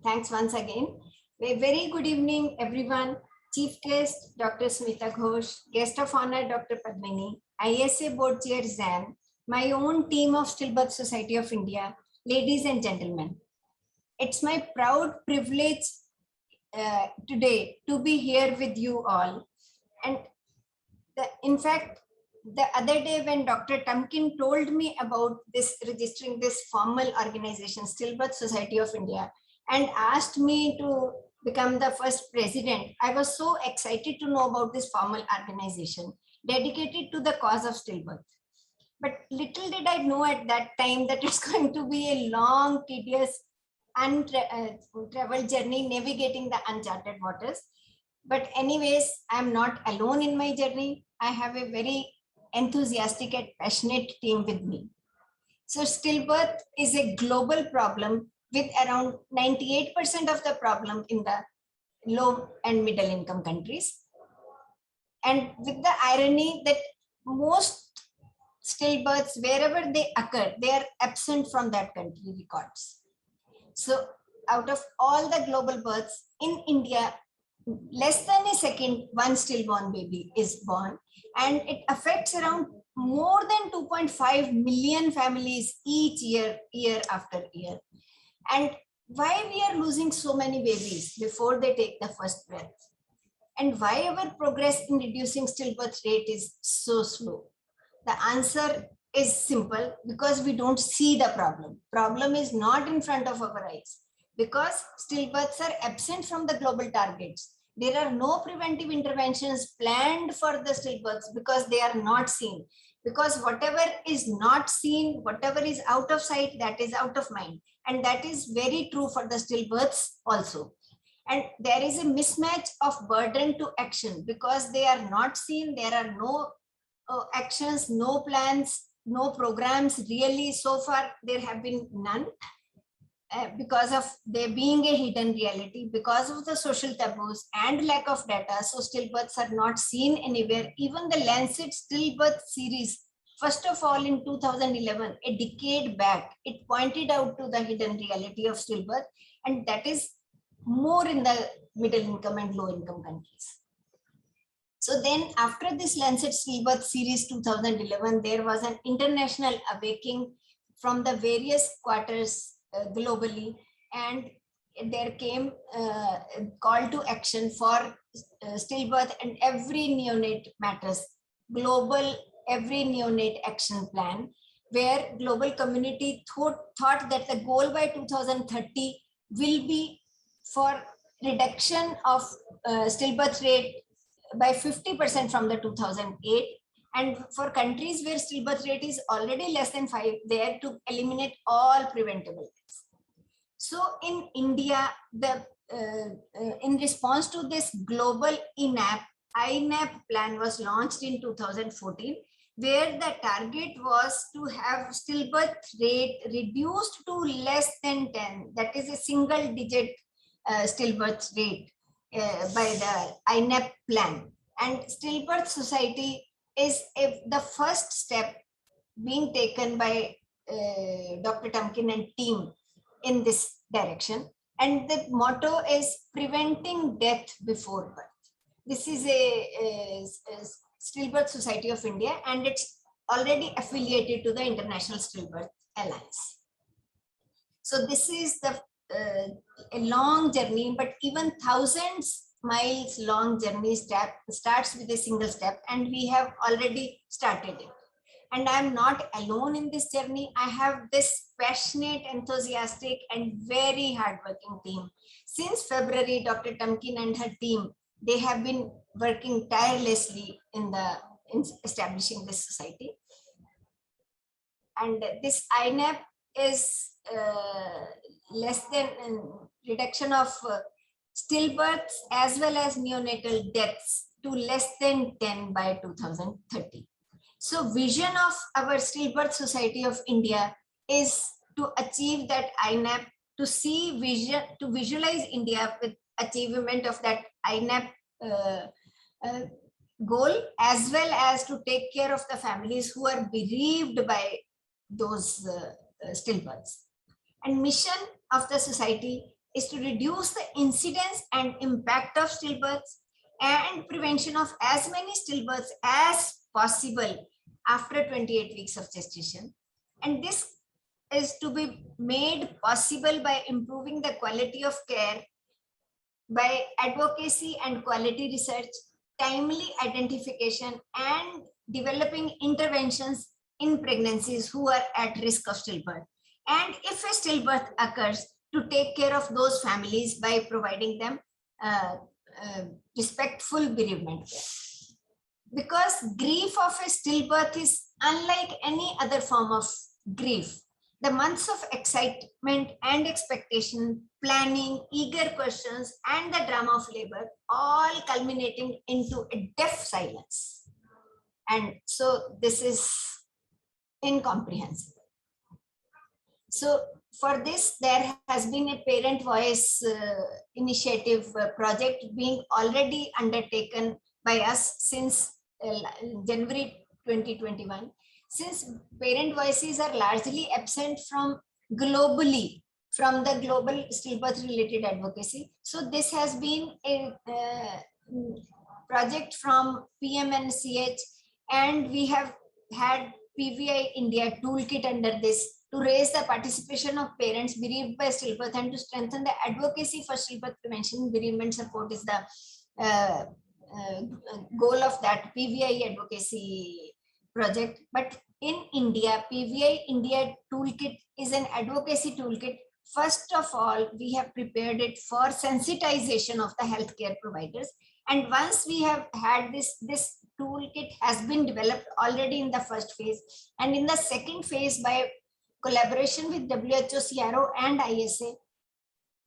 Thanks once again. A very good evening, everyone. Chief Guest, Dr. Smita Ghosh, Guest of Honor, Dr. Padmini, ISA Board Chair Zan, my own team of Stillbirth Society of India, ladies and gentlemen. It's my proud privilege today to be here with you all. And in fact, the other day when Dr. Tamkin told me about this registering this formal organization, Stillbirth Society of India, and asked me to become the first president, I was so excited to know about this formal organization dedicated to the cause of stillbirth. But little did I know at that time that it's going to be a long, tedious, untraveled journey navigating the uncharted waters. But anyways, I'm not alone in my journey. I have a very enthusiastic and passionate team with me. So stillbirth is a global problem with around 98% of the problem in the low and middle income countries. And with the irony that most stillbirths, wherever they occur, they are absent from that country records. So out of all the global births in India, less than a second, one stillborn baby is born, and it affects around more than 2.5 million families each year, year after year. And why we are losing so many babies before they take the first breath? And why our progress in reducing stillbirth rate is so slow? The answer is simple: because we don't see the problem. Problem is not in front of our eyes. Because stillbirths are absent from the global targets. There are no preventive interventions planned for the stillbirths because they are not seen. Because whatever is not seen, whatever is out of sight, that is out of mind. And that is very true for the stillbirths also. And there is a mismatch of burden to action because they are not seen. There are no actions, no plans, no programs. Really, so far, there have been none. Because of there being a hidden reality, because of the social taboos and lack of data, so stillbirths are not seen anywhere. Even the Lancet Stillbirth series, first of all in 2011, a decade back, it pointed out to the hidden reality of stillbirth, and that is more in the middle income and low income countries. So then after this Lancet Stillbirth series 2011, there was an international awakening from the various quarters globally, and there came a call to action for stillbirth and every neonate matters, global every neonate action plan, where global community thought that the goal by 2030 will be for reduction of stillbirth rate by 50% from the 2008. And for countries where stillbirth rate is already less than 5, there to eliminate all preventable deaths. So in India, in response to this global INAP plan was launched in 2014, where the target was to have stillbirth rate reduced to less than 10. That is a single digit stillbirth rate by the INAP plan. And Stillbirth Society is the first step being taken by Dr. Tamkin and team in this direction. And the motto is preventing death before birth. This is a Stillbirth Society of India, and it's already affiliated to the International Stillbirth Alliance. So this is a long journey, but even thousands miles long journey starts with a single step, and we have already started it. And I'm not alone in this journey. I have this passionate, enthusiastic, and very hardworking team. Since February, Dr. Tamkin and her team, they have been working tirelessly in establishing this society. And this INAP is less than reduction of stillbirths as well as neonatal deaths to less than 10 by 2030. So vision of our Stillbirth Society of India is to achieve that INAP, to visualize India with achievement of that INAP goal, as well as to take care of the families who are bereaved by those stillbirths. And mission of the society is to reduce the incidence and impact of stillbirths and prevention of as many stillbirths as possible after 28 weeks of gestation. And this is to be made possible by improving the quality of care by advocacy and quality research, timely identification, and developing interventions in pregnancies who are at risk of stillbirth. And if a stillbirth occurs, to take care of those families by providing them uh, respectful bereavement care. Because grief of a stillbirth is unlike any other form of grief. The months of excitement and expectation, planning, eager questions, and the drama of labor, all culminating into a deaf silence. And so this is incomprehensible. So for this, there has been a parent voice initiative project being already undertaken by us since January 2021. Since parent voices are largely absent from globally, from the global stillbirth related advocacy. So this has been a project from PMNCH, and we have had PVI India toolkit under this to raise the participation of parents bereaved by stillbirth and to strengthen the advocacy for stillbirth prevention. Bereavement support is the goal of that PVI advocacy project. But in India, PVI India toolkit is an advocacy toolkit. First of all, we have prepared it for sensitization of the healthcare providers. And once we have had this toolkit has been developed already in the first phase. And in the second phase, by collaboration with WHO, CRO, and ISA,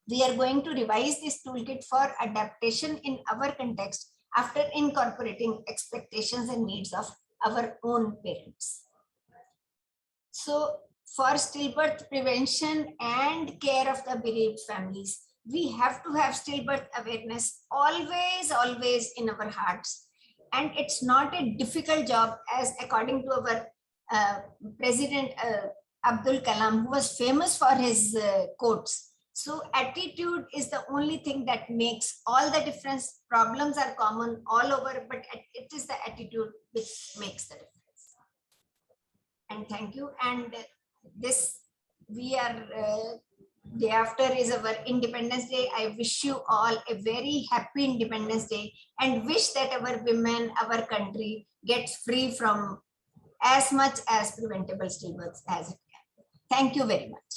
we are going to revise this toolkit for adaptation in our context after incorporating expectations and needs of our own parents. So for stillbirth prevention and care of the bereaved families, we have to have stillbirth awareness always in our hearts. And it's not a difficult job, as according to our President Abdul Kalam, who was famous for his quotes. So attitude is the only thing that makes all the difference. Problems are common all over, but it is the attitude which makes the difference. And thank you. And this, we are, day after is our Independence Day. I wish you all a very happy Independence Day and wish that our women, our country gets free from as much as preventable stillbirths as it can. Thank you very much.